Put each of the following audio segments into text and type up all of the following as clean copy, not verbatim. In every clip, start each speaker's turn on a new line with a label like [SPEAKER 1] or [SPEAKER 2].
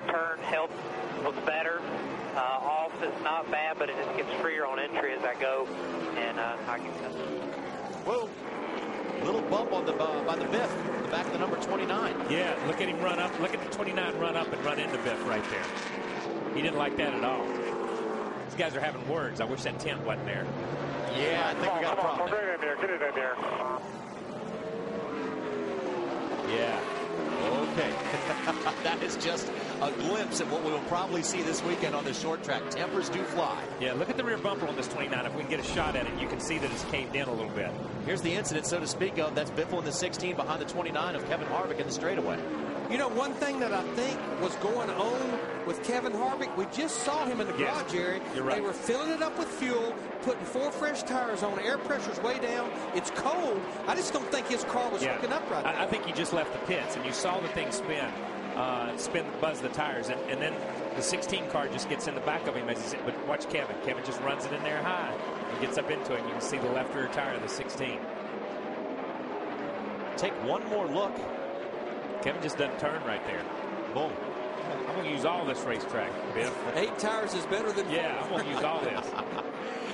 [SPEAKER 1] turn help was better. Off is not bad, but it just gets freer on entry as I go, and I can.
[SPEAKER 2] Whoa! Little bump on the by the Biff, the back of the number 29.
[SPEAKER 3] Yeah, look at him run up. Look at the 29 run up and run into Biff right there. He didn't like that at all. These guys are having words. I wish that tent wasn't there.
[SPEAKER 2] Yeah, I think we got a problem.
[SPEAKER 1] Get it in there. Get it in there.
[SPEAKER 3] Yeah.
[SPEAKER 2] Okay. That is just a glimpse of what we will probably see this weekend on the short track. Tempers do fly.
[SPEAKER 3] Yeah, look at the rear bumper on this 29. If we can get a shot at it, you can see that it's caved in a little bit.
[SPEAKER 2] Here's the incident, so to speak, of. That's Biffle in the 16 behind the 29 of Kevin Harvick in the straightaway.
[SPEAKER 4] You know, one thing that I think was going on with Kevin Harvick, we just saw him in the garage area.
[SPEAKER 3] You're right.
[SPEAKER 4] They were filling it up with fuel, putting 4 fresh tires on. Air pressure's way down. It's cold. I just don't think his car was hooking up right now.
[SPEAKER 3] I think he just left the pits, and you saw the thing buzz the tires, and then the 16 car just gets in the back of him. But watch Kevin. Kevin just runs it in there high and gets up into it. And you can see the left rear tire of the 16.
[SPEAKER 2] Take one more look.
[SPEAKER 3] Kevin just doesn't turn right there.
[SPEAKER 2] Boom.
[SPEAKER 3] I'm going to use all this racetrack, Biff.
[SPEAKER 4] 8 tires is better than 4.
[SPEAKER 3] Yeah, I'm going to use all this.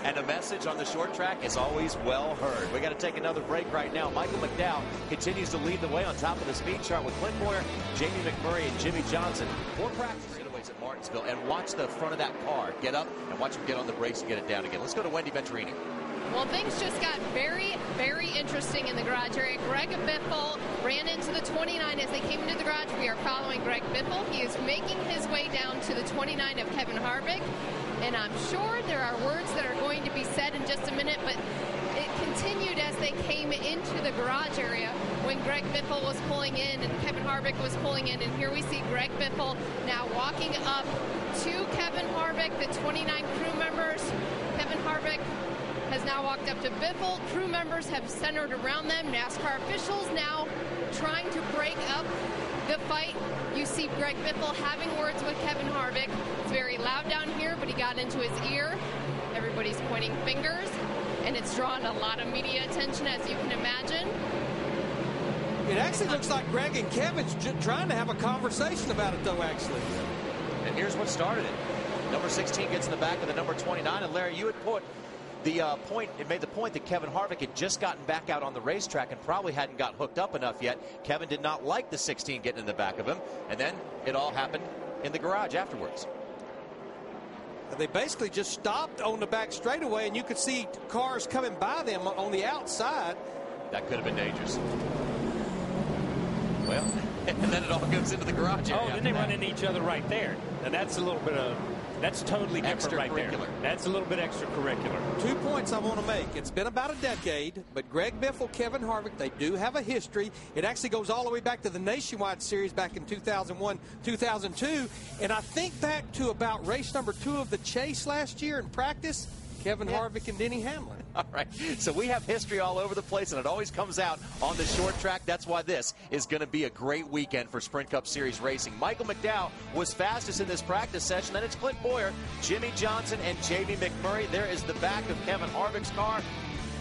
[SPEAKER 2] And a message on the short track is always well heard. We got to take another break right now. Michael McDowell continues to lead the way on top of the speed chart with Clint Boyer, Jamie McMurray, and Jimmy Johnson. 4 practice straightways at Martinsville, and watch the front of that car get up and watch him get on the brakes and get it down again. Let's go to Wendy Venturini.
[SPEAKER 5] Well, things just got very, very interesting in the garage area. Greg Biffle ran into the 29 as they came into the garage. We are following Greg Biffle. He is making his way down to the 29 of Kevin Harvick. And I'm sure there are words that are going to be said in just a minute, but it continued as they came into the garage area when Greg Biffle was pulling in and Kevin Harvick was pulling in. And here we see Greg Biffle now walking up to Kevin Harvick, the 29 crew members. Kevin Harvick has now walked up to Biffle. Crew members have centered around them. NASCAR officials now trying to break up the fight. You see Greg Biffle having words with Kevin Harvick. It's very loud down here, but he got into his ear. Everybody's pointing fingers, and it's drawn a lot of media attention, as you can imagine.
[SPEAKER 4] It actually looks like Greg and Kevin's trying to have a conversation about it, though, actually.
[SPEAKER 2] And here's what started it. Number 16 gets in the back of the number 29, and Larry, you had put the it made the point that Kevin Harvick had just gotten back out on the racetrack and probably hadn't got hooked up enough yet. Kevin did not like the 16 getting in the back of him, and then it all happened in the garage afterwards.
[SPEAKER 4] They basically just stopped on the back straightaway, and you could see cars coming by them on the outside.
[SPEAKER 2] That could have been dangerous. Well, and then it all goes into the garage area.
[SPEAKER 3] Oh, then they run into each other right there. Now that's a little bit of... That's totally different right there. That's a little bit extracurricular. 2
[SPEAKER 4] points I want to make. It's been about a decade, but Greg Biffle, Kevin Harvick, they do have a history. It actually goes all the way back to the Nationwide Series back in 2001, 2002. And I think back to about race number 2 of the Chase last year in practice, Kevin Harvick and Denny Hamlin.
[SPEAKER 2] All right, so we have history all over the place, and it always comes out on the short track. That's why this is going to be a great weekend for Sprint Cup Series racing. Michael McDowell was fastest in this practice session. Then it's Clint Boyer, Jimmy Johnson, and Jamie McMurray. There is the back of Kevin Harvick's car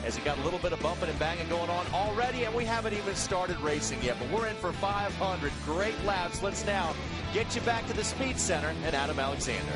[SPEAKER 2] as he got a little bit of bumping and banging going on already, and we haven't even started racing yet, but we're in for 500 great laps. Let's now get you back to the Speed Center and Adam Alexander.